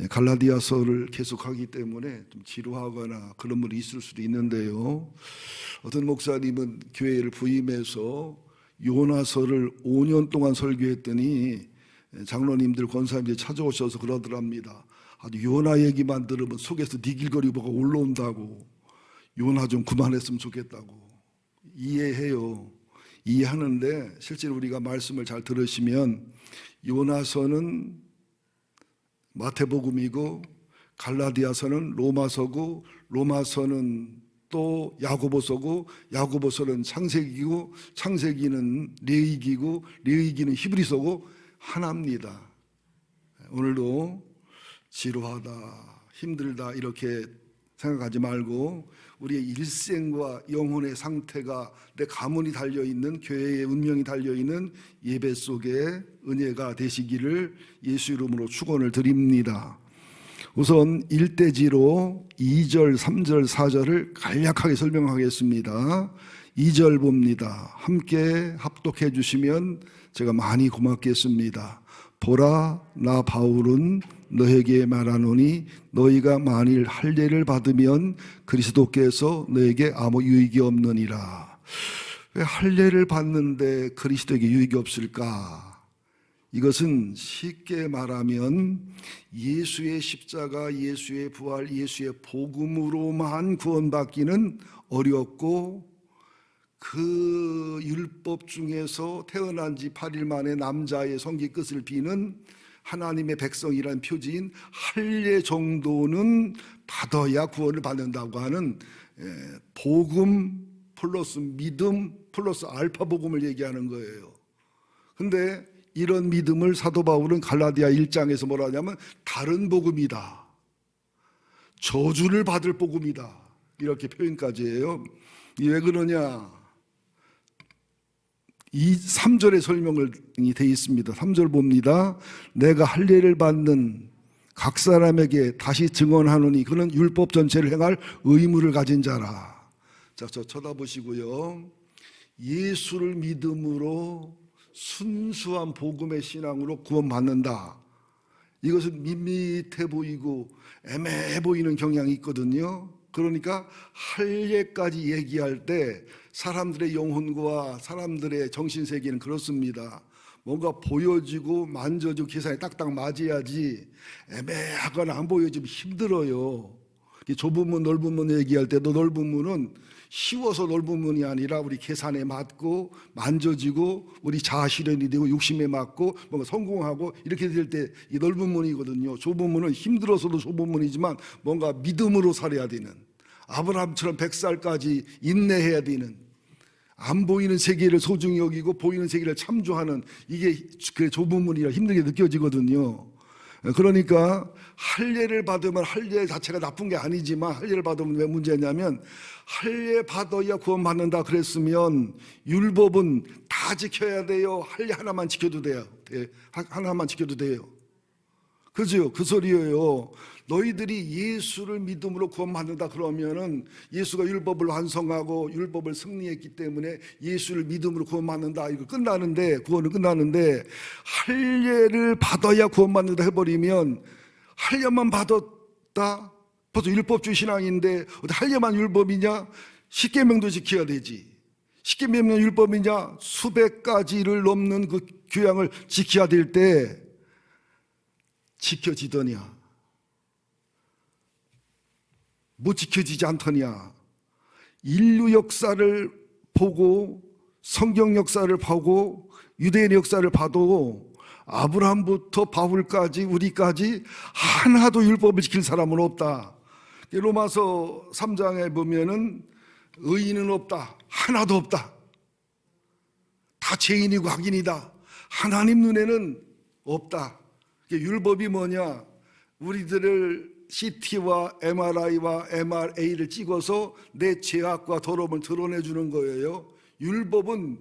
갈라디아서를 계속하기 때문에 좀 지루하거나 그런 분이 있을 수도 있는데요. 어떤 목사님은 교회를 부임해서 요나서를 5년 동안 설교했더니 장로님들, 권사님들이 찾아오셔서 그러더랍니다. 아주 요나 얘기만 들으면 속에서 니길거리고가 올라온다고, 요나 좀 그만했으면 좋겠다고. 이해해요. 이해하는데 실제로 우리가 말씀을 잘 들으시면 요나서는 마태복음이고, 갈라디아서는 로마서고, 로마서는 또 야고보서고, 야고보서는 창세기고, 창세기는 레위기고, 레위기는 히브리서고, 하나입니다. 오늘도 지루하다, 힘들다 이렇게 생각하지 말고 우리의 일생과 영혼의 상태가 내 가문이 달려있는, 교회의 운명이 달려있는 예배 속에 은혜가 되시기를 예수 이름으로 축원을 드립니다. 우선 일대지로 2절, 3절, 4절을 간략하게 설명하겠습니다. 2절 봅니다. 함께 합독해 주시면 제가 많이 고맙겠습니다. 보라, 나 바울은 너에게 말하노니 너희가 만일 할례를 받으면 그리스도께서 너에게 아무 유익이 없느니라. 왜 할례를 받는데 그리스도에게 유익이 없을까? 이것은 쉽게 말하면 예수의 십자가, 예수의 부활, 예수의 복음으로만 구원받기는 어렵고, 그 율법 중에서 태어난 지 8일 만에 남자의 성기 끝을 비는 하나님의 백성이라는 표지인 할례 정도는 받아야 구원을 받는다고 하는 복음 플러스 믿음 플러스 알파 복음을 얘기하는 거예요. 근데 이런 믿음을 사도 바울은 갈라디아 1장에서 뭐라 하냐면 다른 복음이다, 저주를 받을 복음이다, 이렇게 표현까지 해요. 왜 그러냐? 이 3절의 설명이 되어 있습니다. 3절 봅니다. 내가 할례를 받는 각 사람에게 다시 증언하노니 그는 율법 전체를 행할 의무를 가진 자라. 자, 저 쳐다보시고요. 예수를 믿음으로 순수한 복음의 신앙으로 구원받는다. 이것은 밋밋해 보이고 애매해 보이는 경향이 있거든요. 그러니까 할례까지 얘기할 때 사람들의 영혼과 사람들의 정신세계는 그렇습니다. 뭔가 보여지고 만져지고 계산이 딱딱 맞아야지 애매하거나 안 보여지면 힘들어요. 좁은 문 넓은 문 얘기할 때도 넓은 문은 쉬워서 넓은 문이 아니라 우리 계산에 맞고 만져지고 우리 자아 실현이 되고 욕심에 맞고 뭔가 성공하고 이렇게 될 때 이 넓은 문이거든요. 좁은 문은 힘들어서도 좁은 문이지만 뭔가 믿음으로 살아야 되는, 아브라함처럼 100살까지 인내해야 되는, 안 보이는 세계를 소중히 여기고 보이는 세계를 참조하는, 이게 그 좁은 문이라 힘들게 느껴지거든요. 그러니까 할례를 받으면 할례 자체가 나쁜 게 아니지만 할례를 받으면 왜 문제냐면 할례 받아야 구원받는다 그랬으면 율법은 다 지켜야 돼요? 할례 하나만 지켜도 돼요? 하나만 지켜도 돼요? 그죠? 그 소리예요. 너희들이 예수를 믿음으로 구원받는다 그러면은 예수가 율법을 완성하고 율법을 승리했기 때문에 예수를 믿음으로 구원받는다, 이거 끝나는데, 구원은 끝나는데 할례를 받아야 구원받는다 해버리면 할례만 받았다? 벌써 율법주의 신앙인데 할례만 율법이냐? 십계명도 지켜야 되지. 십계명은 율법이냐? 수백 가지를 넘는 그 규양을 지켜야 될 때 지켜지더냐? 못 지켜지지 않더냐? 인류 역사를 보고 성경 역사를 보고 유대인 역사를 봐도 아브라함부터 바울까지 우리까지 하나도 율법을 지킬 사람은 없다. 로마서 3장에 보면은 의인은 없다, 하나도 없다, 다 죄인이고 악인이다, 하나님 눈에는 없다. 율법이 뭐냐? 우리들을 CT와 MRI와 MRA를 찍어서 내 죄악과 더러움을 드러내주는 거예요. 율법은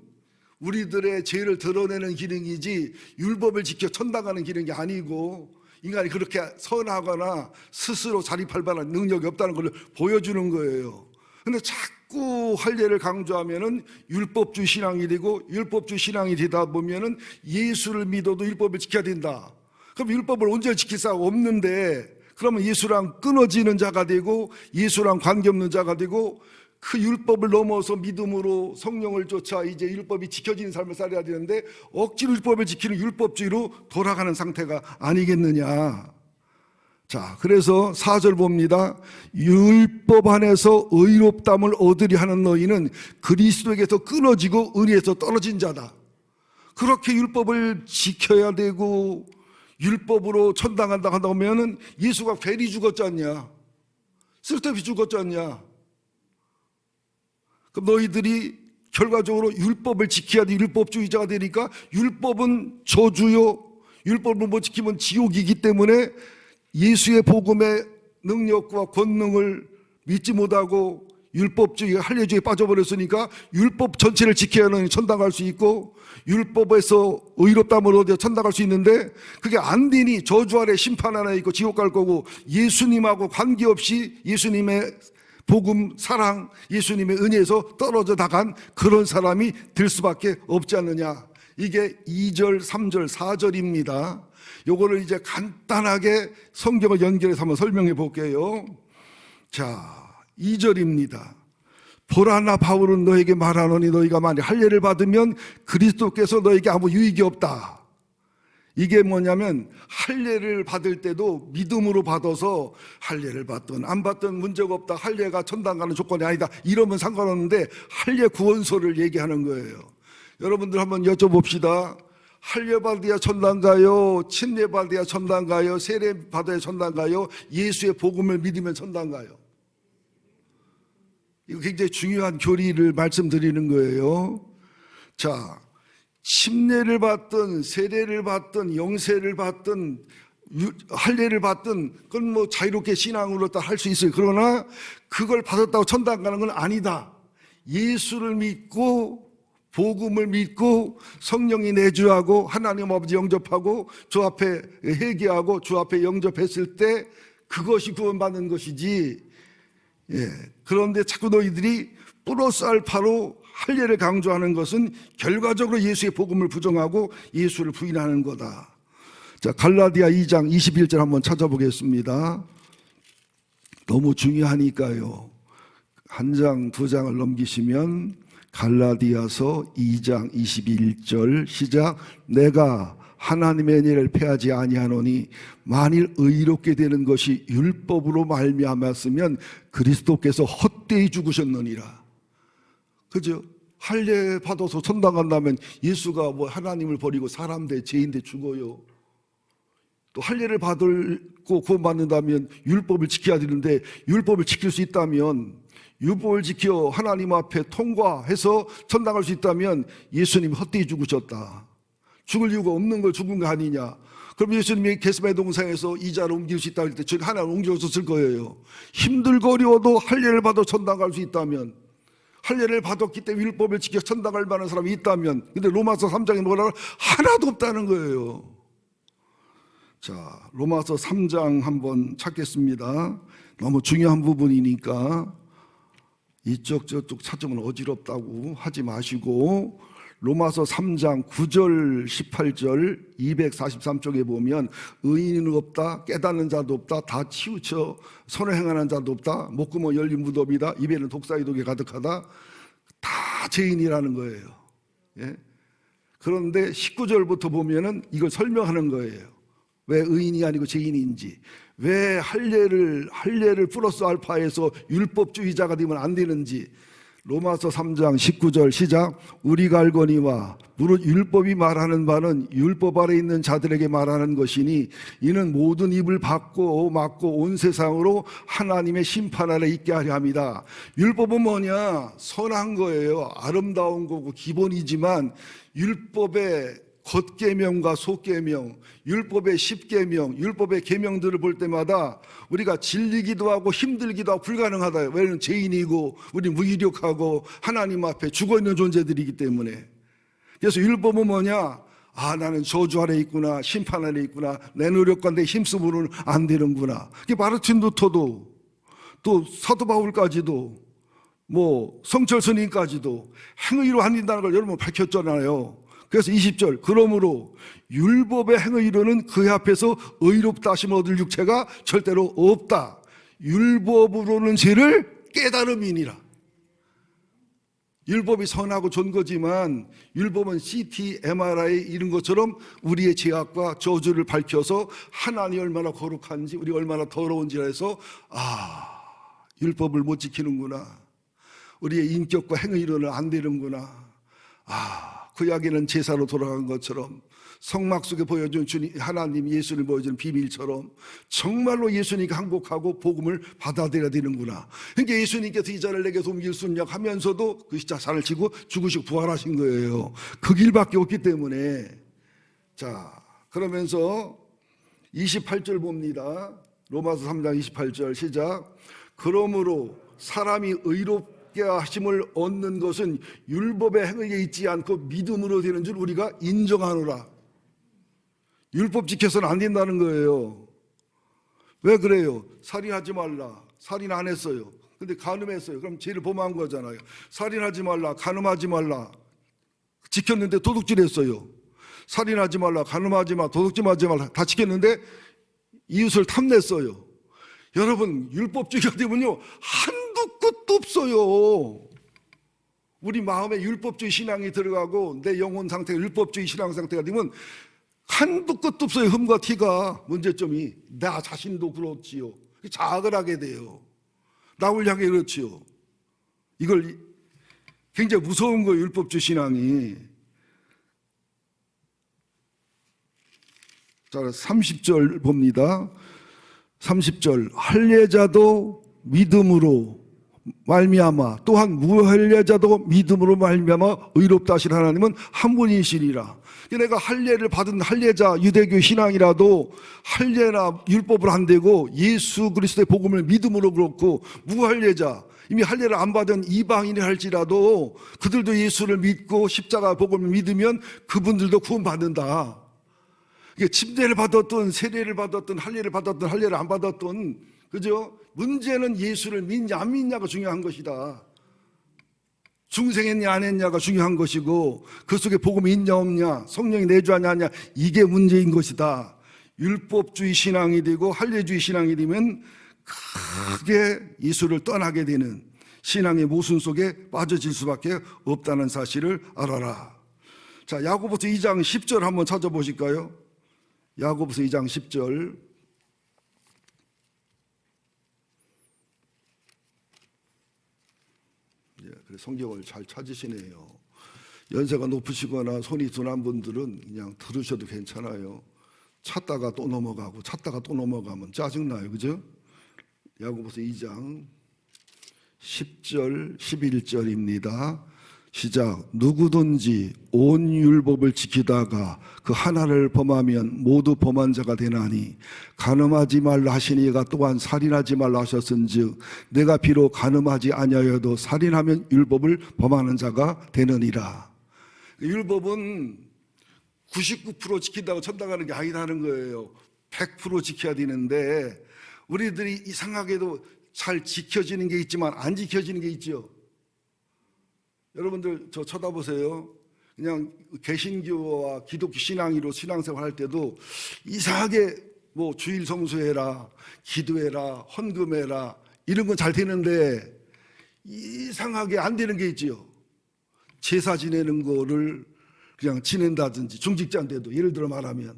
우리들의 죄를 드러내는 기능이지 율법을 지켜 천당 가는 기능이 아니고, 인간이 그렇게 선하거나 스스로 자립할 만한 능력이 없다는 걸 보여주는 거예요. 근데 자꾸 할례를 강조하면은 율법주의 신앙이 되고, 율법주의 신앙이 되다 보면은 예수를 믿어도 율법을 지켜야 된다. 그럼 율법을 온전히 지킬 사람 없는데, 그러면 예수랑 끊어지는 자가 되고 예수랑 관계없는 자가 되고 그 율법을 넘어서 믿음으로 성령을 쫓아 이제 율법이 지켜지는 삶을 살아야 되는데 억지로 율법을 지키는 율법주의로 돌아가는 상태가 아니겠느냐. 자, 그래서 4절 봅니다. 율법 안에서 의롭담을 얻으려 하는 너희는 그리스도에게서 끊어지고 은혜에서 떨어진 자다. 그렇게 율법을 지켜야 되고 율법으로 천당한다 한다고 하면은 예수가 괜히 죽었지 않냐? 쓸데없이 죽었지 않냐? 그럼 너희들이 결과적으로 율법을 지켜야 돼. 율법주의자가 되니까 율법은 저주요, 율법을 못 지키면 지옥이기 때문에 예수의 복음의 능력과 권능을 믿지 못하고 율법주의, 할례주의에 빠져버렸으니까 율법 전체를 지켜야 하는 천당 갈 수 있고 율법에서 의롭다함을 얻어 천당 갈 수 있는데 그게 안 되니 저주 아래 심판 하나 있고 지옥 갈 거고 예수님하고 관계없이 예수님의 복음, 사랑, 예수님의 은혜에서 떨어져 나간 그런 사람이 될 수밖에 없지 않느냐. 이게 2절, 3절, 4절입니다. 요거를 이제 간단하게 성경을 연결해서 한번 설명해 볼게요. 자, 2절입니다. 보라, 나 바울은 너에게 말하노니 너희가 만일 할례를 받으면 그리스도께서 너에게 아무 유익이 없다. 이게 뭐냐면 할례를 받을 때도 믿음으로 받아서 할례를 받든 안 받든 문제가 없다. 할례가 천당 가는 조건이 아니다. 이러면 상관없는데 할례 구원서를 얘기하는 거예요. 여러분들 한번 여쭤봅시다. 할례 받아야 천당 가요? 침례 받아야 천당 가요? 세례 받아야 천당 가요? 예수의 복음을 믿으면 천당 가요? 이거 굉장히 중요한 교리를 말씀드리는 거예요. 자, 침례를 받든 세례를 받든 영세를 받든 할례를 받든 그건 뭐 자유롭게 신앙으로 다 할 수 있어요. 그러나 그걸 받았다고 천당 가는 건 아니다. 예수를 믿고 복음을 믿고 성령이 내주하고 하나님 아버지 영접하고 주 앞에 회개하고 주 앞에 영접했을 때 그것이 구원받는 것이지. 예. 그런데 자꾸 너희들이 플러스 알파로 할례를 강조하는 것은 결과적으로 예수의 복음을 부정하고 예수를 부인하는 거다. 자, 갈라디아 2장 21절 한번 찾아보겠습니다. 너무 중요하니까요. 한 장, 두 장을 넘기시면 갈라디아서 2장 21절 시작. 내가 하나님의 은혜를 패하지 아니하노니 만일 의롭게 되는 것이 율법으로 말미암았으면 그리스도께서 헛되이 죽으셨느니라. 그죠? 할례 받아서 천당 간다면 예수가 뭐 하나님을 버리고 사람 대 죄인 대 죽어요. 또 할례를 받고 구원받는다면 율법을 지켜야 되는데 율법을 지킬 수 있다면 율법을 지켜 하나님 앞에 통과해서 천당 갈 수 있다면 예수님이 헛되이 죽으셨다. 죽을 이유가 없는 걸 죽은 거 아니냐. 그럼 예수님이 겟세마네 동산에서 이자를 옮길 수 있다고 할 때 저기 하나를 옮겨줬을 거예요. 힘들고 어려워도 할례를 받아 천당 갈 수 있다면, 할례를 받았기 때문에 율법을 지켜 천당 갈 만한 사람이 있다면, 근데 로마서 3장에 뭐라고? 하나도 없다는 거예요. 자, 로마서 3장 한번 찾겠습니다. 너무 중요한 부분이니까 이쪽 저쪽 찾으면 어지럽다고 하지 마시고 로마서 3장 9절 18절 243쪽에 보면 의인은 없다, 깨닫는 자도 없다, 다 치우쳐 선을 행하는 자도 없다, 목구멍 열린 무덤이다, 입에는 독사의 독이 가득하다. 다 죄인이라는 거예요. 예? 그런데 19절부터 보면은 이걸 설명하는 거예요. 왜 의인이 아니고 죄인인지, 왜 할례를 플러스 알파에서 율법주의자가 되면 안 되는지. 로마서 3장 19절 시작. 우리가 알거니와 무릇 율법이 말하는 바는 율법 아래 있는 자들에게 말하는 것이니 이는 모든 입을 막고 온 세상으로 하나님의 심판 아래 있게 하려 합니다. 율법은 뭐냐? 선한 거예요. 아름다운 거고 기본이지만 율법의 겉계명과 속계명, 율법의 10계명, 율법의 계명들을 볼 때마다 우리가 질리기도 하고 힘들기도 하고 불가능하다. 왜냐하면 죄인이고 우리 무기력하고 하나님 앞에 죽어있는 존재들이기 때문에. 그래서 율법은 뭐냐? 아, 나는 저주 아래 있구나, 심판 아래 있구나, 내 노력과 내 힘쓰고는 안 되는구나. 마르틴 루터도 또 사도 바울까지도 뭐 성철 스님까지도 행위로 안 된다는 걸 여러분 밝혔잖아요. 그래서 20절, 그러므로 율법의 행을 이루는 그의 앞에서 의롭다 하심 얻을 육체가 절대로 없다. 율법으로는 죄를 깨달음이니라. 율법이 선하고 좋은 거지만 율법은 CT, MRI 이런 것처럼 우리의 죄악과 저주를 밝혀서 하나님이 얼마나 거룩한지, 우리가 얼마나 더러운지 해서 율법을 못 지키는구나, 우리의 인격과 행의 이론은 안 되는구나, 구약에는 제사로 돌아간 것처럼 성막 속에 보여준 주님, 하나님 예수를 보여주는 비밀처럼 정말로 예수님께 항복하고 복음을 받아들여야 되는구나. 그러니까 예수님께서 이 자를 내게 옮길 수 없냐 하면서도 그 십자가를 지고 죽으시고 부활하신 거예요. 그 길밖에 없기 때문에. 자, 그러면서 28절 봅니다. 로마서 3장 28절 시작. 그러므로 사람이 의롭게 하심을 얻는 것은 율법의 행위에 있지 않고 믿음으로 되는 줄 우리가 인정하노라. 율법 지켜서는 안 된다는 거예요. 왜 그래요? 살인하지 말라. 살인 안 했어요. 근데 간음했어요. 그럼 죄를 범한 거잖아요. 살인하지 말라, 간음하지 말라. 지켰는데 도둑질했어요. 살인하지 말라, 간음하지 말라, 도둑질하지 말라. 다 지켰는데 이웃을 탐냈어요. 여러분, 율법주의가 되면요, 한도 끝도 없어요. 우리 마음에 율법주의 신앙이 들어가고 내 영혼 상태가 율법주의 신앙 상태가 되면 한도 끝도 없어요. 흠과 티가. 문제점이 나 자신도 그렇지요. 자학을 하게 돼요. 나를 향해 그렇지요. 이걸 굉장히 무서운 거예요, 율법주의 신앙이. 자, 30절 봅니다. 30절, 할례자도 믿음으로 말미암아 또한 무할례자도 믿음으로 말미암아 의롭다 하신 하나님은 한 분이시니라. 내가 할례를 받은 할례자 유대교 신앙이라도 할례나 율법을 안 되고 예수 그리스도의 복음을 믿음으로 그렇고, 무할례자 이미 할례를 안 받은 이방인이 할지라도 그들도 예수를 믿고 십자가 복음을 믿으면 그분들도 구원받는다. 이게 침례를 받았던, 세례를 받았던, 할례를 받았던, 할례를 안 받았던, 그죠? 문제는 예수를 믿냐 안 믿냐가 중요한 것이다. 중생했냐 안 했냐가 중요한 것이고, 그 속에 복음이 있냐 없냐, 성령이 내주하냐 하냐, 이게 문제인 것이다. 율법주의 신앙이 되고 할례주의 신앙이 되면 크게 예수를 떠나게 되는 신앙의 모순 속에 빠져질 수밖에 없다는 사실을 알아라. 자, 야고보서 2장 10절 한번 찾아보실까요? 야고보서 2장 10절. 성경을 잘 찾으시네요. 연세가 높으시거나 손이 둔한 분들은 그냥 들으셔도 괜찮아요. 찾다가 또 넘어가고 찾다가 또 넘어가면 짜증나요. 그죠? 야고보서 2장 10절 11절입니다. 시작. 누구든지 온 율법을 지키다가 그 하나를 범하면 모두 범한 자가 되나니, 간음하지 말라 하시니가 또한 살인하지 말라 하셨은즉 내가 비록 간음하지 아니하여도 살인하면 율법을 범하는 자가 되느니라. 율법은 99% 지킨다고 천당 가는 게 아니라는 거예요. 100% 지켜야 되는데 우리들이 이상하게도 잘 지켜지는 게 있지만 안 지켜지는 게 있죠. 여러분들 저 쳐다보세요. 그냥 개신교와 기독교 신앙으로 신앙생활 할 때도 이상하게 뭐 주일 성수해라, 기도해라, 헌금해라 이런 건 잘 되는데 이상하게 안 되는 게 있지요. 제사 지내는 거를 그냥 지낸다든지, 중직자인데도 예를 들어 말하면,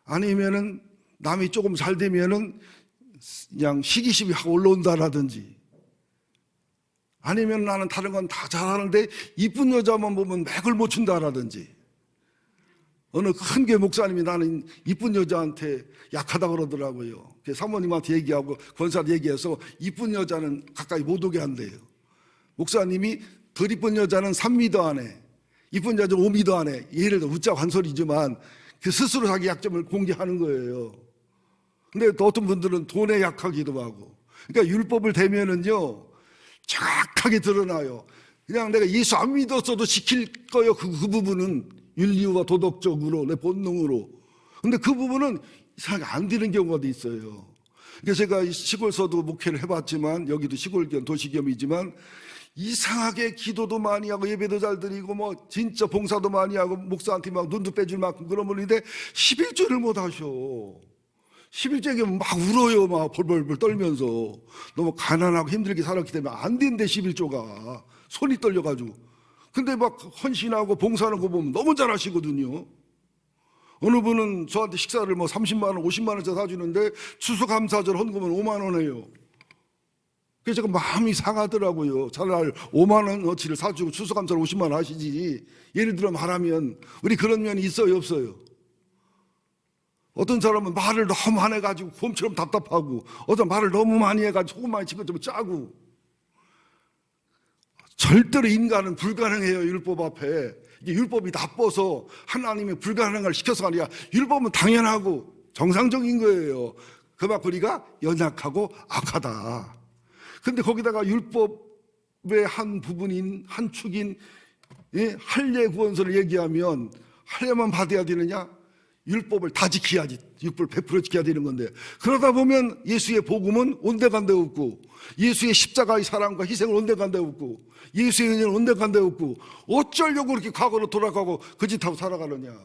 아니면은 남이 조금 잘 되면은 그냥 시기심이 확 올라온다라든지, 아니면 나는 다른 건 다 잘하는데 이쁜 여자만 보면 맥을 못 춘다라든지, 어느 큰 교회 목사님이 나는 이쁜 여자한테 약하다고 그러더라고요. 사모님한테 얘기하고 권사한테 얘기해서 이쁜 여자는 가까이 못 오게 한대요. 목사님이 덜 이쁜 여자는 3m 안에, 이쁜 여자는 5m 안에, 예를 들어 웃자고 한 소리지만 그 스스로 자기 약점을 공개하는 거예요. 근데 또 어떤 분들은 돈에 약하기도 하고, 그러니까 율법을 대면은요 정확하게 드러나요. 그냥 내가 예수 안 믿었어도 지킬 거예요. 그 부분은 윤리와 도덕적으로, 내 본능으로. 근데 그 부분은 이상하게 안 되는 경우가 있어요. 그래서 제가 시골서도 목회를 해봤지만, 여기도 시골 겸 도시 겸이지만 이상하게 기도도 많이 하고 예배도 잘 드리고 뭐 진짜 봉사도 많이 하고 목사한테 막 눈도 빼줄 만큼 그런 분인데 11조를 못 하셔. 11조에 막 울어요. 막 벌벌벌 떨면서. 너무 가난하고 힘들게 살았기 때문에 안 된대 11조가. 손이 떨려가지고. 근데 막 헌신하고 봉사하는 거 보면 너무 잘하시거든요. 어느 분은 저한테 식사를 뭐 30만 원, 50만 원짜리 사주는데 추수감사절 헌금은 5만 원이에요. 그래서 제가 마음이 상하더라고요. 차라리 5만 원어치를 사주고 추수감사를 50만 원 하시지. 예를 들어 말하면 우리 그런 면이 있어요, 없어요? 어떤 사람은 말을 너무 안 해가지고 곰처럼 답답하고, 어떤 말을 너무 많이 해가지고 소금 많이 치고 좀 짜고. 절대로 인간은 불가능해요, 율법 앞에. 이게 율법이 나빠서 하나님이 불가능한 걸 시켜서가 아니라 율법은 당연하고 정상적인 거예요. 그만큼 우리가 연약하고 악하다. 근데 거기다가 율법의 한 부분인, 한 축인 할례 구원서를 얘기하면 할례만 받아야 되느냐? 율법을 다 지켜야지. 율법을 100% 지켜야 되는 건데, 그러다 보면 예수의 복음은 온데간데 없고, 예수의 십자가의 사랑과 희생을 온데간데 없고, 예수의 은혜는 온데간데 없고, 어쩌려고 그렇게 과거로 돌아가고 그 짓 하고 살아가느냐.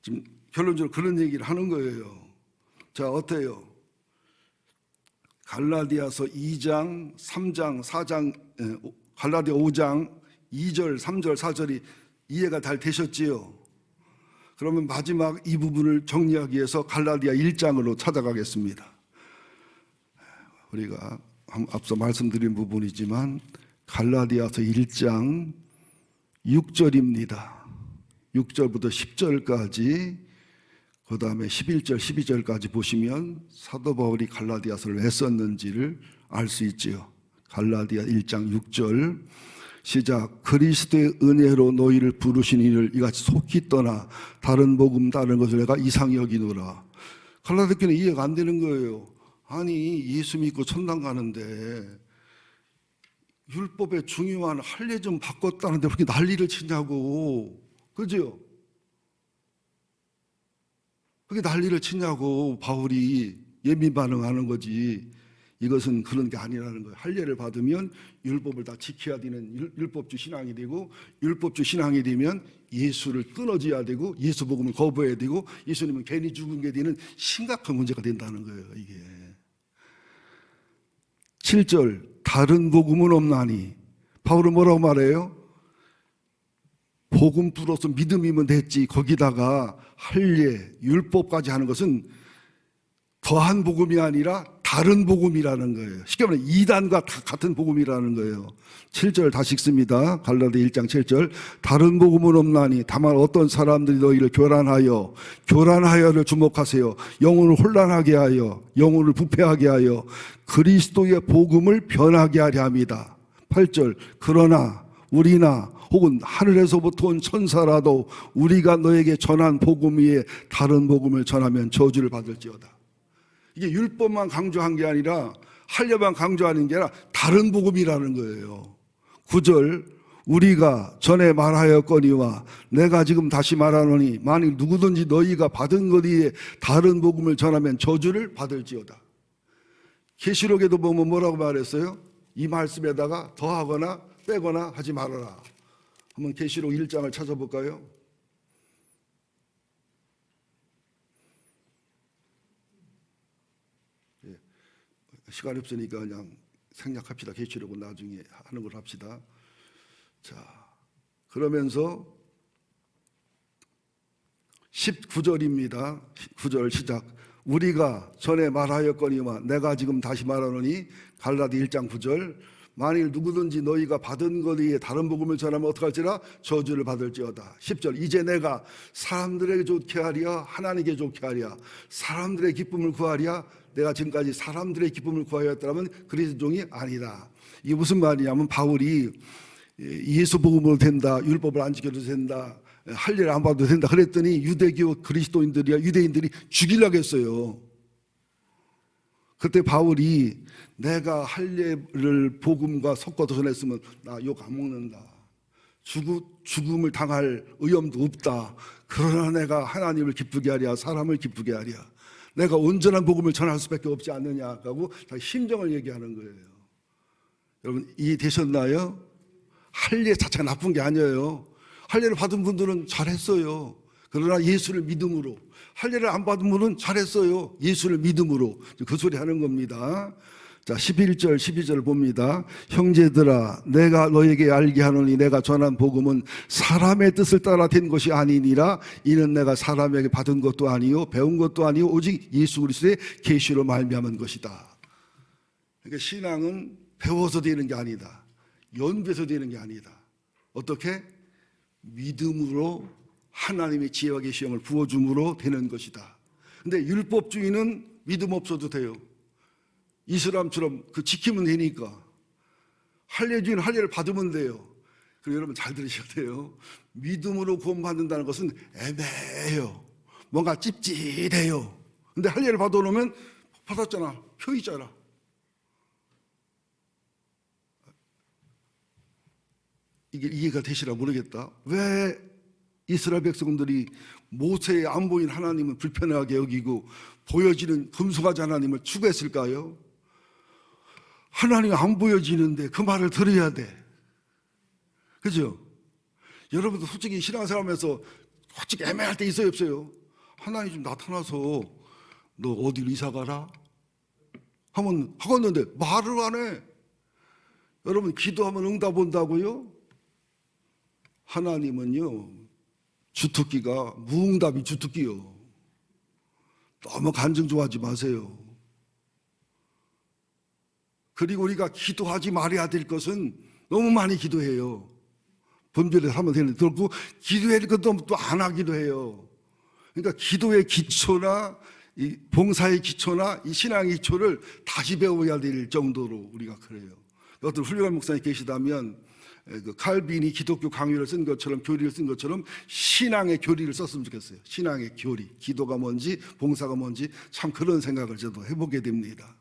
지금 결론적으로 그런 얘기를 하는 거예요. 자, 어때요? 갈라디아서 2장, 3장, 4장, 갈라디아 5장 2절, 3절, 4절이 이해가 잘 되셨지요? 그러면 마지막 이 부분을 정리하기 위해서 갈라디아 1장으로 찾아가겠습니다. 우리가 앞서 말씀드린 부분이지만 갈라디아서 1장 6절입니다. 6절부터 10절까지, 그 다음에 11절, 12절까지 보시면 사도 바울이 갈라디아서를 왜 썼는지를 알 수 있지요. 갈라디아 1장 6절 시작. 그리스도의 은혜로 너희를 부르신 이를 이같이 속히 떠나 다른 복음 다른 것을 내가 이상히 여기노라. 갈라디아 교회는 이해가 안 되는 거예요. 아니, 예수 믿고 천당 가는데 율법의 중요한 할례 좀 바꿨다는데 왜 이렇게 난리를 치냐고. 그죠? 그게 난리를 치냐고. 바울이 예민 반응하는 거지. 이것은 그런 게 아니라는 거예요. 할례를 받으면 율법을 다 지켜야 되는 율법주 신앙이 되고, 율법주 신앙이 되면 예수를 끊어져야 되고, 예수 복음을 거부해야 되고, 예수님은 괜히 죽은 게 되는 심각한 문제가 된다는 거예요. 이게 7절 다른 복음은 없나니. 바울은 뭐라고 말해요? 복음 플러스 믿음이면 됐지. 거기다가 할례, 율법까지 하는 것은 더한 복음이 아니라 다른 복음이라는 거예요. 쉽게 말하면 이단과 같은 복음이라는 거예요. 7절 다시 읽습니다. 갈라디아 1장 7절 다른 복음은 없나니 다만 어떤 사람들이 너희를 교란하여를 주목하세요. 영혼을 혼란하게 하여, 영혼을 부패하게 하여 그리스도의 복음을 변하게 하려 합니다. 8절 그러나 우리나 혹은 하늘에서부터 온 천사라도 우리가 너에게 전한 복음 위에 다른 복음을 전하면 저주를 받을지어다. 이게 율법만 강조한 게 아니라 할례만 강조하는 게 아니라 다른 복음이라는 거예요. 9절 우리가 전에 말하였거니와 내가 지금 다시 말하노니 만일 누구든지 너희가 받은 것 위에 다른 복음을 전하면 저주를 받을지어다. 계시록에도 보면 뭐라고 말했어요? 이 말씀에다가 더하거나 빼거나 하지 말아라. 한번 계시록 1장을 찾아볼까요? 시간이 없으니까 그냥 생략합시다. 계시록은 나중에 하는 걸 합시다. 자, 그러면서 19절입니다. 9절 시작. 우리가 전에 말하였거니와 내가 지금 다시 말하노니 갈라디 1장 9절 만일 누구든지 너희가 받은 것 위에 다른 복음을 전하면 어떡할지라 저주를 받을지어다. 10절 이제 내가 사람들에게 좋게 하랴 하나님께 좋게 하랴 사람들의 기쁨을 구하랴 내가 지금까지 사람들의 기쁨을 구하였다면 그리스도 종이 아니다. 이게 무슨 말이냐면 바울이 예수 복음으로 된다, 율법을 안 지켜도 된다, 할례를 안 받아도 된다 그랬더니 유대교 그리스도인들이야 유대인들이 죽이려고 했어요. 그때 바울이 내가 할례를 복음과 섞어서 전했으면 나 욕 안 먹는다. 죽음을 당할 위험도 없다. 그러나 내가 하나님을 기쁘게 하랴 사람을 기쁘게 하랴 내가 온전한 복음을 전할 수밖에 없지 않느냐 하고 심정을 얘기하는 거예요. 여러분 이해되셨나요? 할례 자체가 나쁜 게 아니에요. 할례를 받은 분들은 잘했어요. 그러나 예수를 믿음으로, 할례를 안 받은 분은 잘했어요. 예수를 믿음으로. 그 소리 하는 겁니다. 자, 11절 12절 봅니다. 형제들아 내가 너에게 알게 하노니 내가 전한 복음은 사람의 뜻을 따라 된 것이 아니니라. 이는 내가 사람에게 받은 것도 아니요 배운 것도 아니요 오직 예수 그리스도의 계시로 말미암은 것이다. 그러니까 신앙은 배워서 되는 게 아니다. 연구해서 되는 게 아니다. 어떻게? 믿음으로 하나님의 지혜와 계시형을 부어줌으로 되는 것이다. 근데 율법주의는 믿음 없어도 돼요. 이슬람처럼 그 지키면 되니까. 할례주의는 할례를 받으면 돼요. 그리고 여러분 잘 들으셔야 돼요. 믿음으로 구원받는다는 것은 애매해요. 뭔가 찝찝해요. 근데 할례를 받아놓으면 받았잖아. 표 있잖아. 이게 이해가 되시라 모르겠다. 왜 이스라엘 백성들이 모세의 안 보인 하나님을 불편하게 여기고 보여지는 금송아지 하나님을 추구했을까요? 하나님이 안 보여지는데 그 말을 들어야 돼. 그죠? 여러분도 솔직히 신앙생활하면서 솔직히 애매할 때 있어요 없어요? 하나님 좀 나타나서 너 어디로 이사 가라? 하면 하겠는데 말을 안 해. 여러분 기도하면 응답 온다고요? 하나님은요 주특기가 무응답이 주특기요. 너무 간증 좋아하지 마세요. 그리고 우리가 기도하지 말아야 될 것은 너무 많이 기도해요. 분별해서 하면 되는데 그렇고 기도해야 될 것도 또 안 하기도 해요. 그러니까 기도의 기초나 이 봉사의 기초나 이 신앙의 기초를 다시 배워야 될 정도로 우리가 그래요. 어떤 훌륭한 목사님 계시다면 그 칼빈이 기독교 강요를 쓴 것처럼 교리를 쓴 것처럼 신앙의 교리를 썼으면 좋겠어요. 신앙의 교리, 기도가 뭔지 봉사가 뭔지 참 그런 생각을 저도 해보게 됩니다.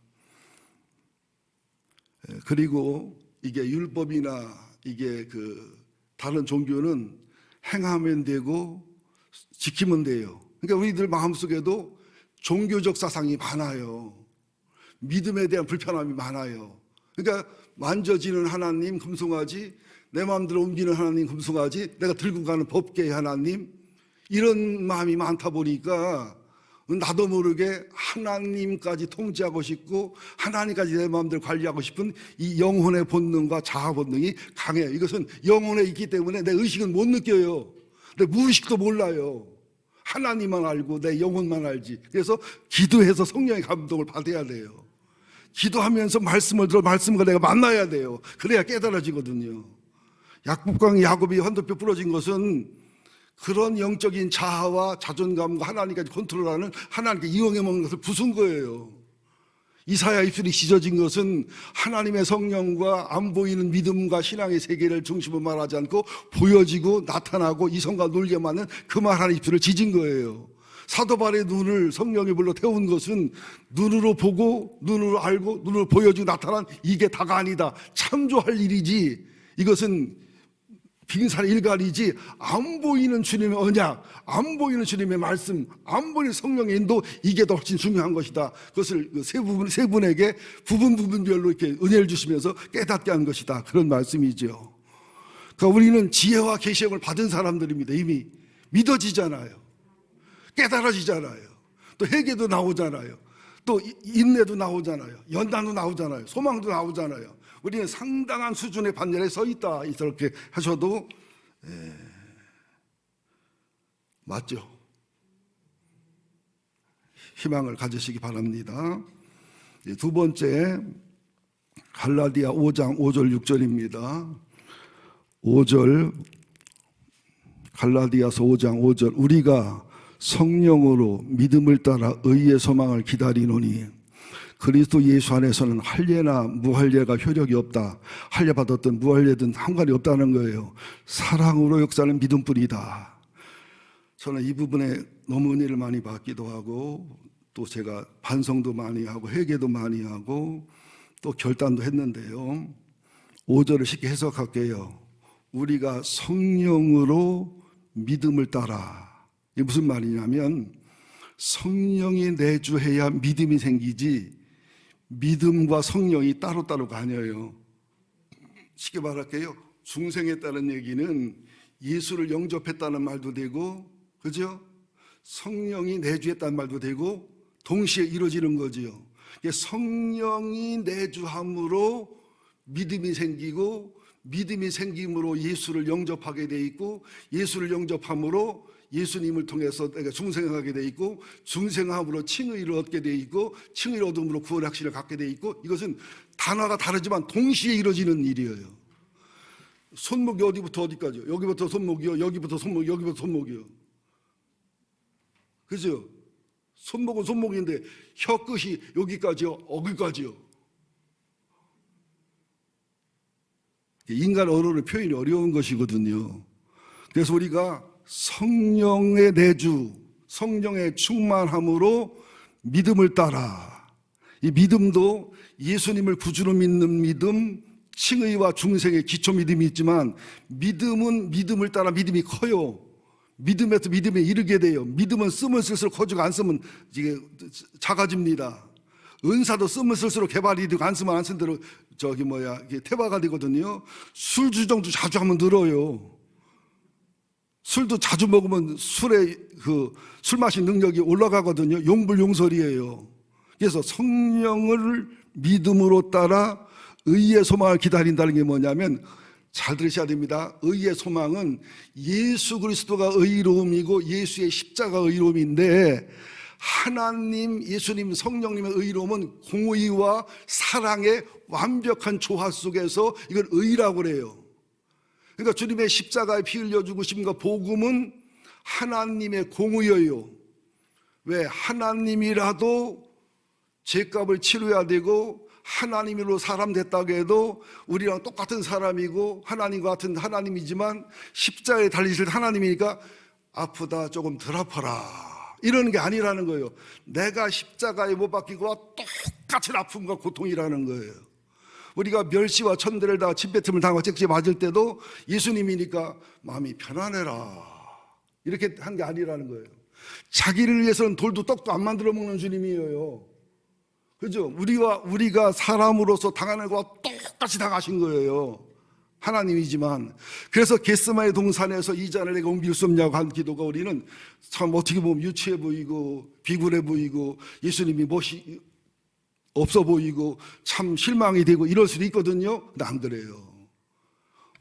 그리고 이게 율법이나 이게 그 다른 종교는 행하면 되고 지키면 돼요. 그러니까 우리들 마음속에도 종교적 사상이 많아요. 믿음에 대한 불편함이 많아요. 그러니까 만져지는 하나님 금송아지, 내 마음대로 옮기는 하나님 금송아지, 내가 들고 가는 법계의 하나님, 이런 마음이 많다 보니까 나도 모르게 하나님까지 통제하고 싶고 하나님까지 내 마음대로 관리하고 싶은 이 영혼의 본능과 자아 본능이 강해요. 이것은 영혼에 있기 때문에 내 의식은 못 느껴요. 내 무의식도 몰라요. 하나님만 알고 내 영혼만 알지. 그래서 기도해서 성령의 감동을 받아야 돼요. 기도하면서 말씀을 들어 말씀과 내가 만나야 돼요. 그래야 깨달아지거든요. 야곱강 야곱이 환도뼈 부러진 것은 그런 영적인 자아와 자존감과 하나님까지 컨트롤하는 하나님께 이용해 먹는 것을 부순 거예요. 이사야 입술이 찢어진 것은 하나님의 성령과 안 보이는 믿음과 신앙의 세계를 중심으로 말하지 않고 보여지고 나타나고 이성과 놀게 맞는 그 말 하나 입술을 찢은 거예요. 사도바울의 눈을 성령이 불러 태운 것은 눈으로 보고 눈으로 알고 눈으로 보여주고 나타난 이게 다가 아니다. 창조할 일이지 이것은 빙산의 일갈이지 안 보이는 주님의 언약, 안 보이는 주님의 말씀, 안 보이는 성령의 인도, 이게 더 훨씬 중요한 것이다. 그것을 세 분에게 부분별로 이렇게 은혜를 주시면서 깨닫게 한 것이다. 그런 말씀이죠. 그러니까 우리는 지혜와 계시형을 받은 사람들입니다. 이미 믿어지잖아요. 깨달아지잖아요. 또 회개도 나오잖아요. 또 인내도 나오잖아요. 연단도 나오잖아요. 소망도 나오잖아요. 우리는 상당한 수준의 반열에 서 있다. 이렇게 하셔도 맞죠? 희망을 가지시기 바랍니다. 두 번째 갈라디아 5장 5절 6절입니다. 5절 갈라디아서 5장 5절 우리가 성령으로 믿음을 따라 의의 소망을 기다리노니 그리스도 예수 안에서는 할례나 무할례가 효력이 없다. 할례 받았든 무할례든 상관이 없다는 거예요. 사랑으로 역사하는 믿음뿐이다. 저는 이 부분에 너무 은혜를 많이 받기도 하고 또 제가 반성도 많이 하고 회개도 많이 하고 또 결단도 했는데요. 5절을 쉽게 해석할게요. 우리가 성령으로 믿음을 따라. 이게 무슨 말이냐면 성령이 내주해야 믿음이 생기지 믿음과 성령이 따로따로가 아니에요. 쉽게 말할게요. 중생했다는 얘기는 예수를 영접했다는 말도 되고, 그죠? 성령이 내주했다는 말도 되고 동시에 이루어지는 거지요. 성령이 내주함으로 믿음이 생기고, 믿음이 생김으로 예수를 영접하게 돼 있고, 예수를 영접함으로 예수님을 통해서 내가 중생하게 돼 있고, 중생함으로 칭의를 얻게 돼 있고, 칭의를 얻음으로 구원의 확신을 갖게 돼 있고, 이것은 단어가 다르지만 동시에 이루어지는 일이에요. 손목이 어디부터 어디까지요? 여기부터 손목이요, 여기부터 손목, 여기부터 손목이요. 그죠? 손목은 손목인데 혀 끝이 여기까지요, 어기까지요. 인간 언어로 표현이 어려운 것이거든요. 그래서 우리가 성령의 내주, 성령의 충만함으로 믿음을 따라, 이 믿음도 예수님을 구주로 믿는 믿음, 칭의와 중생의 기초 믿음이 있지만, 믿음은 믿음을 따라 믿음이 커요. 믿음에서 믿음에 이르게 돼요. 믿음은 쓰면 쓸수록 커지고 안 쓰면 이게 작아집니다. 은사도 쓰면 쓸수록 개발이 되고 안 쓰면 안 쓴 대로 이게 퇴화가 되거든요. 술 주정도 자주 하면 늘어요. 술도 자주 먹으면 술의 술 마신 능력이 올라가거든요. 용불용설이에요. 그래서 성령을 믿음으로 따라 의의 소망을 기다린다는 게 뭐냐면, 잘 들으셔야 됩니다. 의의 소망은 예수 그리스도가 의로움이고 예수의 십자가 의로움인데, 하나님, 예수님, 성령님의 의로움은 공의와 사랑의 완벽한 조화 속에서 이걸 의라고 그래요. 그러니까 주님의 십자가에 피 흘려 죽으심과 복음은 하나님의 공의예요. 왜? 하나님이라도 죄값을 치러야 되고, 하나님으로 사람 됐다고 해도 우리랑 똑같은 사람이고 하나님과 같은 하나님이지만 십자가에 달리실 하나님이니까 아프다, 조금 덜 아파라, 이러는 게 아니라는 거예요. 내가 십자가에 못 박히고와 똑같은 아픔과 고통이라는 거예요. 우리가 멸시와 천대를 다 침뱉음을 당하고 잭지 맞을 때도 예수님이니까 마음이 편안해라, 이렇게 한 게 아니라는 거예요. 자기를 위해서는 돌도 떡도 안 만들어 먹는 주님이에요. 그죠? 우리가 사람으로서 당하는 것과 똑같이 당하신 거예요. 하나님이지만. 그래서 겟세마네 동산에서 이 잔을 내가 옮길 수 없냐고 한 기도가, 우리는 참 어떻게 보면 유치해 보이고 비굴해 보이고 예수님이 멋이 없어 보이고 참 실망이 되고 이럴 수도 있거든요. 근데 안 그래요.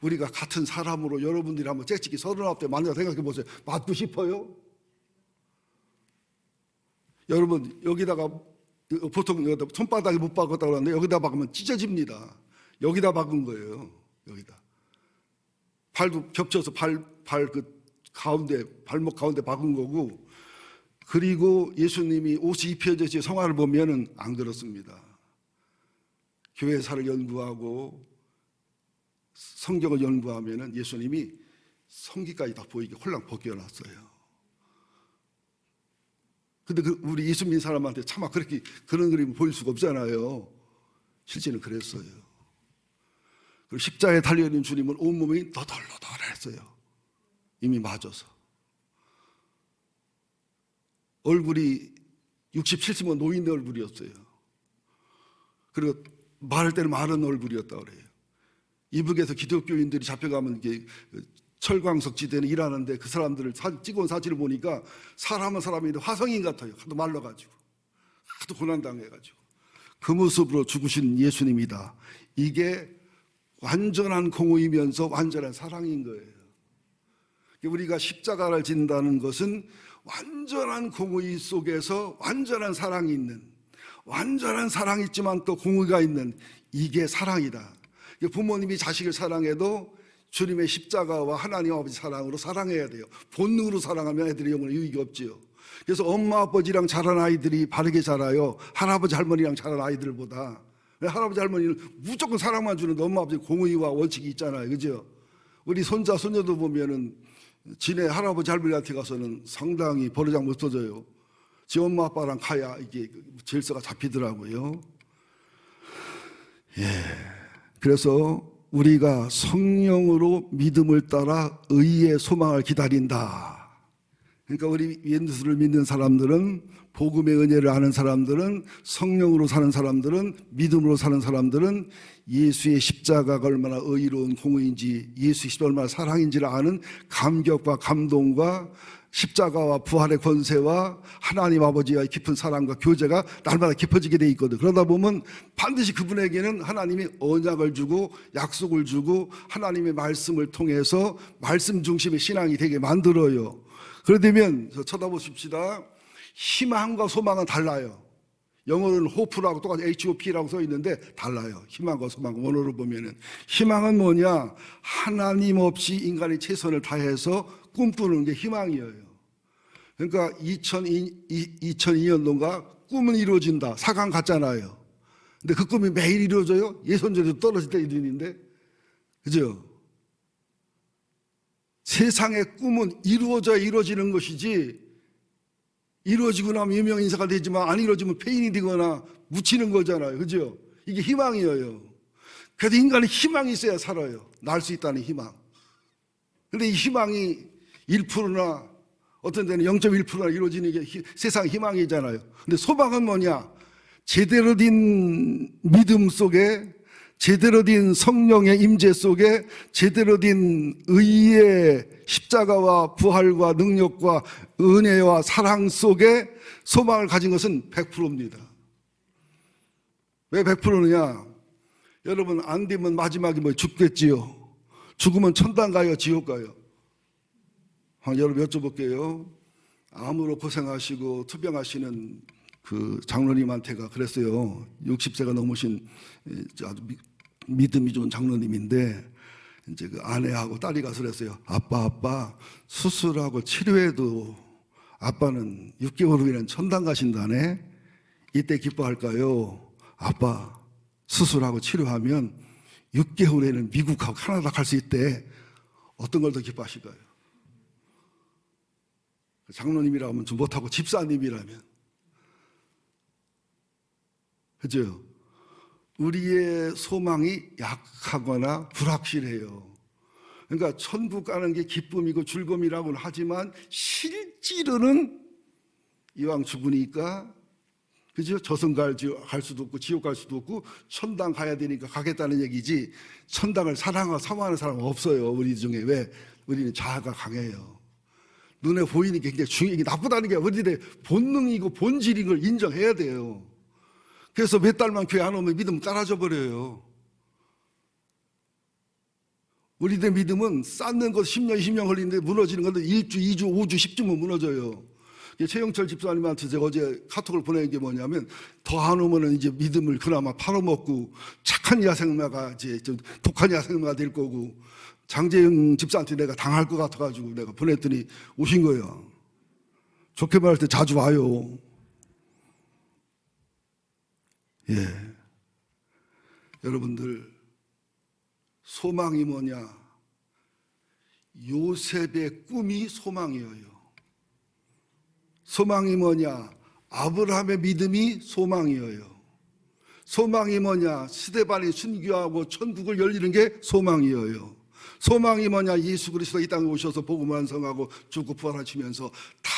우리가 같은 사람으로 여러분들이 한번 째찍기 39대 만나 생각해 보세요. 맞고 싶어요? 여러분, 여기다가 보통 손바닥에 못 박았다고 하는데 여기다 박으면 찢어집니다. 여기다 박은 거예요. 여기다. 팔도 겹쳐서 가운데, 발목 가운데 박은 거고, 그리고 예수님이 옷이 입혀져 성화를 보면은 안 그렇습니다. 교회사를 연구하고 성경을 연구하면은 예수님이 성기까지 다 보이게 홀랑 벗겨놨어요. 근데 우리 예수 믿는 사람한테 차마 그런 그림 보일 수가 없잖아요. 실제는 그랬어요. 그리고 십자가에 달려있는 주님은 온몸이 너덜너덜했어요. 이미 맞아서. 얼굴이 60, 70은 노인의 얼굴이었어요. 그리고 말할 때는 마른 얼굴이었다고 그래요. 이북에서 기독교인들이 잡혀가면 이게 철광석 지대는 일하는데 그 사람들을 찍어온 사진을 보니까 사람은 사람인데 화성인 같아요. 하도 말라가지고, 하도 고난당해가지고. 그 모습으로 죽으신 예수님이다. 이게 완전한 공의이면서 완전한 사랑인 거예요. 우리가 십자가를 진다는 것은 완전한 공의 속에서 완전한 사랑이 있는, 완전한 사랑이 있지만 또 공의가 있는, 이게 사랑이다. 부모님이 자식을 사랑해도 주님의 십자가와 하나님 아버지 사랑으로 사랑해야 돼요. 본능으로 사랑하면 애들의 영혼에 유익이 없지요. 그래서 엄마 아버지랑 자란 아이들이 바르게 자라요. 할아버지 할머니랑 자란 아이들보다. 할아버지 할머니는 무조건 사랑만 주는데 엄마 아버지 공의와 원칙이 있잖아요. 그죠? 우리 손자 손녀도 보면은 지네 할아버지 할머니한테 가서는 상당히 버르장 못 써져요. 지 엄마 아빠랑 가야 이게 질서가 잡히더라고요. 그래서 우리가 성령으로 믿음을 따라 의의 소망을 기다린다. 그러니까 우리 예수를 믿는 사람들은, 복음의 은혜를 아는 사람들은, 성령으로 사는 사람들은, 믿음으로 사는 사람들은 예수의 십자가가 얼마나 의로운 공의인지, 예수의 십자가가 얼마나 사랑인지를 아는 감격과 감동과 십자가와 부활의 권세와 하나님 아버지와의 깊은 사랑과 교제가 날마다 깊어지게 돼 있거든. 그러다 보면 반드시 그분에게는 하나님이 언약을 주고 약속을 주고 하나님의 말씀을 통해서 말씀 중심의 신앙이 되게 만들어요. 그러면 쳐다보십시다. 희망과 소망은 달라요. 영어로는 hope라고 똑같이 HOP라고 써 있는데 달라요. 희망과 소망. 원어로 보면은 희망은 뭐냐? 하나님 없이 인간이 최선을 다해서 꿈꾸는 게 희망이에요. 그러니까 2002년도인가 꿈은 이루어진다. 4강 갔잖아요. 근데 그 꿈이 매일 이루어져요? 예선전에도 떨어질 때 일인데, 그죠? 세상의 꿈은 이루어져야 이루어지는 것이지, 이루어지고 나면 유명 인사가 되지만 안 이루어지면 폐인이 되거나 묻히는 거잖아요. 그죠? 이게 희망이에요. 그래서 인간은 희망이 있어야 살아요. 날 수 있다는 희망. 근데 이 희망이 1%나 어떤 데는 0.1%나 이루어지는 게 세상 희망이잖아요. 근데 소망은 뭐냐? 제대로 된 믿음 속에, 제대로 된 성령의 임재 속에, 제대로 된 의의 십자가와 부활과 능력과 은혜와 사랑 속에 소망을 가진 것은 100%입니다. 왜 100%냐? 여러분, 안 되면 마지막에 뭐 죽겠지요. 죽으면 천당 가요, 지옥 가요? 여러분 여쭤볼게요. 암으로 고생하시고 투병하시는 그 장로님한테가 그랬어요. 60세가 넘으신 아주 믿음이 좋은 장로님인데, 이제 그 아내하고 딸이 가서 그랬어요. 아빠, 수술하고 치료해도 아빠는 6개월 후에는 천당 가신다네? 이때 기뻐할까요? 아빠, 수술하고 치료하면 6개월 후에는 미국하고 캐나다 갈 수 있대. 어떤 걸 더 기뻐하실까요? 장로님이라면 좀 못하고 집사님이라면, 그죠? 우리의 소망이 약하거나 불확실해요. 그러니까 천국 가는 게 기쁨이고 즐거움이라고는 하지만 실제로는 이왕 죽으니까, 그죠? 저승 갈 수도 없고 지옥 갈 수도 없고 천당 가야 되니까 가겠다는 얘기지, 천당을 사랑하고 사모하는 사람은 없어요. 우리 중에. 왜? 우리는 자아가 강해요. 눈에 보이는 게 굉장히 중요해. 이게 나쁘다는 게 우리들의 본능이고 본질인 걸 인정해야 돼요. 그래서 몇 달만 교회 안 오면 믿음 따라져 버려요. 우리들 믿음은 쌓는 것 10년, 20년 걸리는데 무너지는 건데 1주, 2주, 5주, 10주면 무너져요. 최영철 집사님한테 제가 어제 카톡을 보낸 게 뭐냐면, 더 안 오면은 이제 믿음을 그나마 팔아먹고 착한 야생마가 이제 좀 독한 야생마가 될 거고, 장재영 집사한테 내가 당할 것 같아가지고 내가 보냈더니 오신 거예요. 좋게 말할 때 자주 와요. 예. 여러분들, 소망이 뭐냐? 요셉의 꿈이 소망이에요. 소망이 뭐냐? 아브라함의 믿음이 소망이에요. 소망이 뭐냐? 스데반이 순교하고 천국을 열리는 게 소망이에요. 소망이 뭐냐? 예수 그리스도 이 땅에 오셔서 복음 완성하고 죽고 부활하시면서 다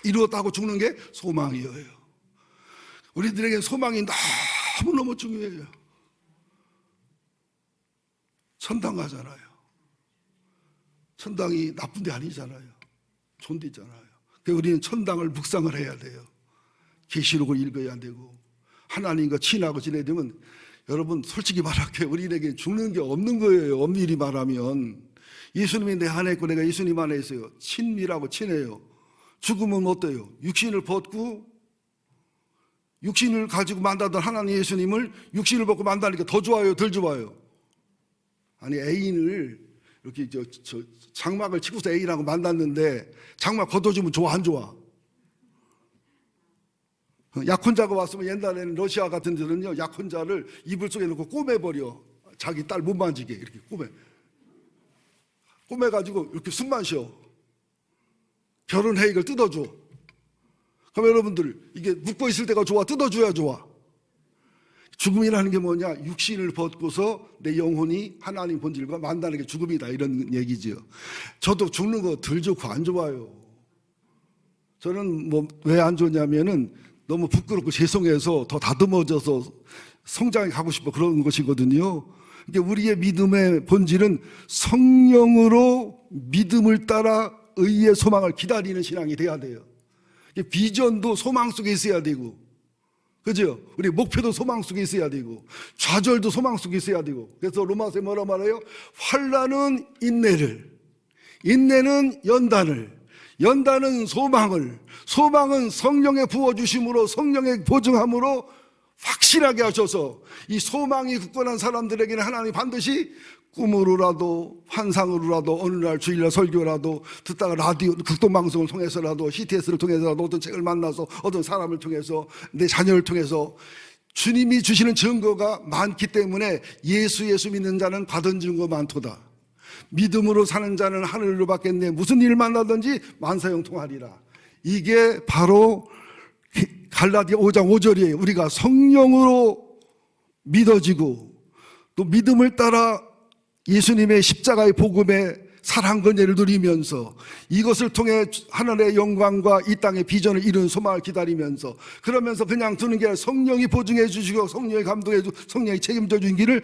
이루었다고 죽는 게 소망이에요. 우리들에게 소망이 너무너무 중요해요. 천당 가잖아요. 천당이 나쁜 데 아니잖아요. 좋은 데 있잖아요. 그래서 우리는 천당을 묵상을 해야 돼요. 계시록을 읽어야 되고, 하나님과 친하고 지내야 되면, 여러분 솔직히 말할게요. 우리에게 죽는 게 없는 거예요. 엄밀히 말하면. 예수님이 내 안에 있고 내가 예수님 안에 있어요. 친밀하고 친해요. 죽으면 어때요? 육신을 벗고, 육신을 가지고 만나던 하나님 예수님을 육신을 벗고 만나니까 더 좋아요, 덜 좋아요? 아니, 애인을 이렇게 장막을 치고서 애인하고 만났는데 장막 걷어주면 좋아, 안 좋아? 약혼자가 왔으면, 옛날에는 러시아 같은 데는요, 약혼자를 이불 속에 넣고 꼬매버려. 자기 딸 못 만지게 이렇게 꼬매가지고 이렇게 숨만 쉬어. 결혼 회익을 뜯어줘. 그럼 여러분들, 이게 묶고 있을 때가 좋아, 뜯어줘야 좋아? 죽음이라는 게 뭐냐? 육신을 벗고서 내 영혼이 하나님 본질과 만나는 게 죽음이다, 이런 얘기지요. 저도 죽는 거 덜 좋고 안 좋아요. 저는 뭐 왜 안 좋냐면은 너무 부끄럽고 죄송해서 더 다듬어져서 성장해 가고 싶어 그런 것이거든요. 그러니까 우리의 믿음의 본질은 성령으로 믿음을 따라 의의 소망을 기다리는 신앙이 돼야 돼요. 비전도 소망 속에 있어야 되고, 그죠? 우리 목표도 소망 속에 있어야 되고, 좌절도 소망 속에 있어야 되고. 그래서 로마서에 뭐라 말해요? 환난은 인내를, 인내는 연단을, 연단은 소망을, 소망은 성령의 부어주심으로, 성령의 보증함으로 확실하게 하셔서 이 소망이 굳건한 사람들에게는 하나님이 반드시 꿈으로라도 환상으로라도 어느 날 주일날 설교라도 듣다가 라디오 극동방송을 통해서라도 CTS를 통해서라도 어떤 책을 만나서 어떤 사람을 통해서 내 자녀를 통해서 주님이 주시는 증거가 많기 때문에 예수 믿는 자는 받은 증거 많도다. 믿음으로 사는 자는 하늘로 받겠네. 무슨 일을 만나든지 만사형통하리라. 이게 바로 갈라디아 5장 5절이에요. 우리가 성령으로 믿어지고 또 믿음을 따라 예수님의 십자가의 복음의 사랑 권세를 누리면서 이것을 통해 하늘의 영광과 이 땅의 비전을 이룬 소망을 기다리면서 그러면서 그냥 두는 게 아니라 성령이 보증해 주시고 성령이 감동해 주고 성령이 책임져 준 길을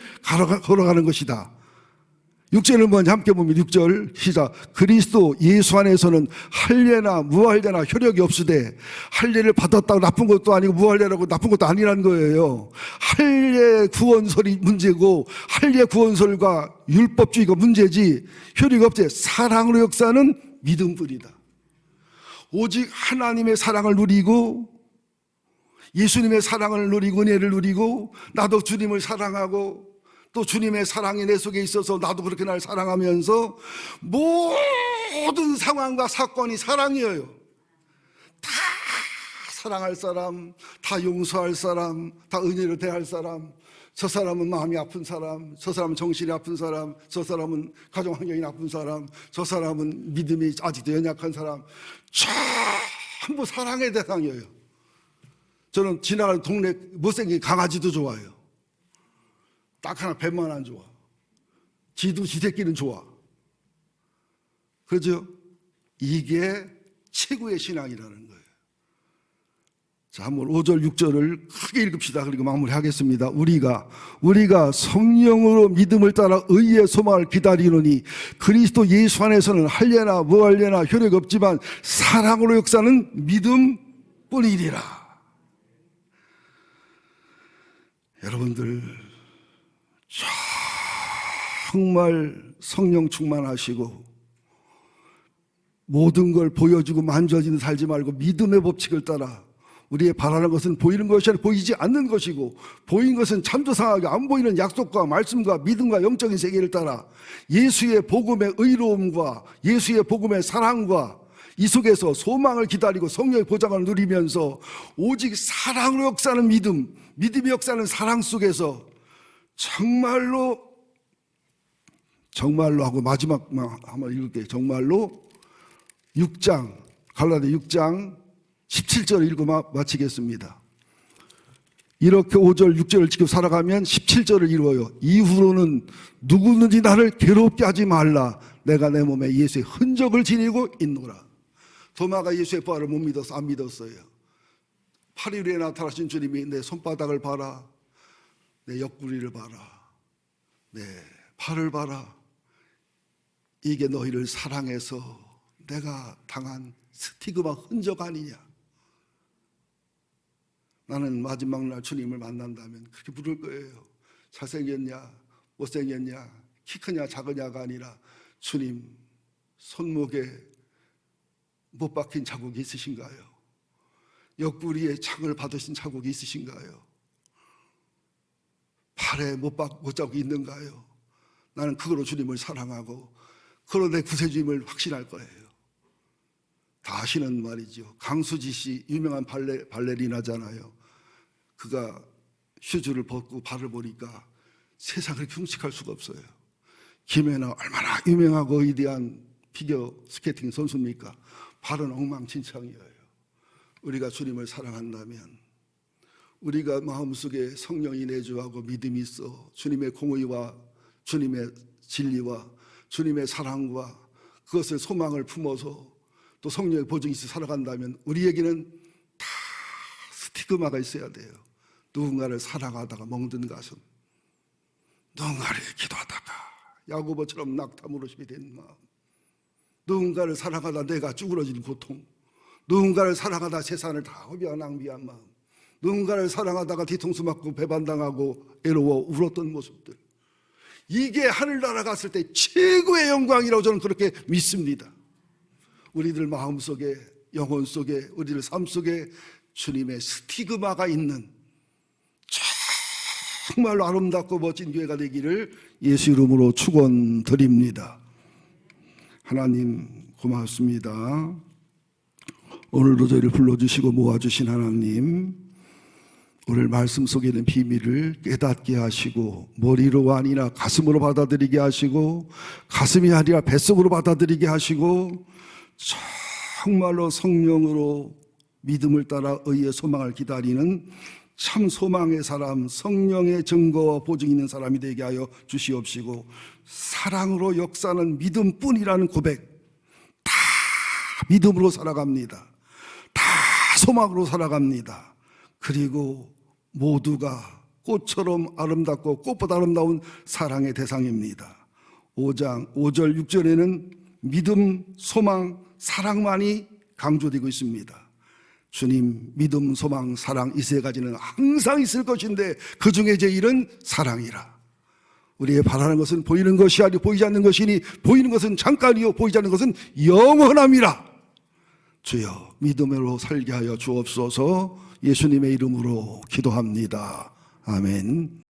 걸어가는 것이다. 6절을 먼저 함께 보면 6절 시작. 그리스도 예수 안에서는 할례나 무할례나 효력이 없으되 할례를 받았다고 나쁜 것도 아니고 무할례라고 나쁜 것도 아니라는 거예요. 할례 구원설이 문제고 할례 구원설과 율법주의가 문제지 효력이 없지. 사랑으로 역사는 믿음뿐이다. 오직 하나님의 사랑을 누리고 예수님의 사랑을 누리고 은혜를 누리고 나도 주님을 사랑하고 또 주님의 사랑이 내 속에 있어서 나도 그렇게 날 사랑하면서 모든 상황과 사건이 사랑이에요. 다 사랑할 사람, 다 용서할 사람, 다 은혜로 대할 사람, 저 사람은 마음이 아픈 사람, 저 사람은 정신이 아픈 사람, 저 사람은 가정 환경이 나쁜 사람, 저 사람은 믿음이 아직도 연약한 사람, 전부 사랑의 대상이에요. 저는 지나가는 동네 못생긴 강아지도 좋아해요. 딱 하나 뱀만 안 좋아. 지도 지 새끼는 좋아. 그렇죠? 이게 최고의 신앙이라는 거예요. 자, 한번 5절 6절을 크게 읽읍시다. 그리고 마무리하겠습니다. 우리가 성령으로 믿음을 따라 의의 소망을 기다리노니 그리스도 예수 안에서는 할례나 무할례나 효력이 없지만 사랑으로 역사는 믿음뿐이니라. 여러분들 정말 성령 충만하시고 모든 걸 보여주고 만져지는 살지 말고 믿음의 법칙을 따라 우리의 바라는 것은 보이는 것이 아니라 보이지 않는 것이고 보이는 것은 참조상하게 안 보이는 약속과 말씀과 믿음과 영적인 세계를 따라 예수의 복음의 의로움과 예수의 복음의 사랑과 이 속에서 소망을 기다리고 성령의 보장을 누리면서 오직 사랑으로 역사하는 믿음, 믿음이 역사하는 사랑 속에서 정말로 하고 마지막만 한번 읽을게요. 정말로 6장 갈라디아 6장 17절 읽고 마치겠습니다. 이렇게 5절 6절을 지키고 살아가면 17절을 이루어요. 이후로는 누구든지 나를 괴롭게 하지 말라. 내가 내 몸에 예수의 흔적을 지니고 있노라. 도마가 예수의 부활을 못 믿어서 안 믿었어요. 8일 후에 나타나신 주님이 내 손바닥을 봐라, 내 옆구리를 봐라, 내 팔을 봐라. 이게 너희를 사랑해서 내가 당한 스티그마 흔적 아니냐. 나는 마지막 날 주님을 만난다면 그렇게 부를 거예요. 잘생겼냐 못생겼냐 키 크냐 작으냐가 아니라 주님 손목에 못 박힌 자국이 있으신가요? 옆구리에 창을 받으신 자국이 있으신가요? 팔에 못 자국이 있는가요? 나는 그거로 주님을 사랑하고 그로 내 구세주임을 확신할 거예요. 다 아시는 말이죠. 강수지 씨 유명한 발레리나잖아요. 그가 슈즈를 벗고 발을 보니까 세상을 흉측할 수가 없어요. 김혜나 얼마나 유명하고 위대한 피겨 스케이팅 선수입니까? 발은 엉망진창이에요. 우리가 주님을 사랑한다면 우리가 마음속에 성령이 내주하고 믿음이 있어 주님의 공의와 주님의 진리와 주님의 사랑과 그것을 소망을 품어서 또 성령의 보증이 있어 살아간다면 우리에게는 다 스티그마가 있어야 돼요. 누군가를 사랑하다가 멍든 가슴, 누군가를 기도하다가 야고보처럼 낙타무릇이 된 마음, 누군가를 사랑하다 내가 쭈그러진 고통, 누군가를 사랑하다 재산을 다 허비하고 낭비한 마음, 누군가를 사랑하다가 뒤통수 맞고 배반당하고 애로워 울었던 모습들, 이게 하늘나라 갔을 때 최고의 영광이라고 저는 그렇게 믿습니다. 우리들 마음속에, 영혼 속에, 우리들 삶 속에 주님의 스티그마가 있는 정말로 아름답고 멋진 교회가 되기를 예수 이름으로 축원드립니다. 하나님 고맙습니다. 오늘도 저희를 불러주시고 모아주신 하나님, 오늘 말씀 속에 있는 비밀을 깨닫게 하시고 머리로 아니라 가슴으로 받아들이게 하시고 가슴이 아니라 뱃속으로 받아들이게 하시고 정말로 성령으로 믿음을 따라 의의 소망을 기다리는 참 소망의 사람, 성령의 증거와 보증 있는 사람이 되게 하여 주시옵시고, 사랑으로 역사는 믿음뿐이라는 고백, 다 믿음으로 살아갑니다. 다 소망으로 살아갑니다. 그리고 모두가 꽃처럼 아름답고 꽃보다 아름다운 사랑의 대상입니다. 5장 5절 6절에는 믿음, 소망, 사랑만이 강조되고 있습니다. 주님, 믿음, 소망, 사랑 이 세 가지는 항상 있을 것인데 그 중에 제일은 사랑이라. 우리의 바라는 것은 보이는 것이 아니요 보이지 않는 것이니 보이는 것은 잠깐이요 보이지 않는 것은 영원함이라. 주여, 믿음으로 살게 하여 주옵소서. 예수님의 이름으로 기도합니다. 아멘.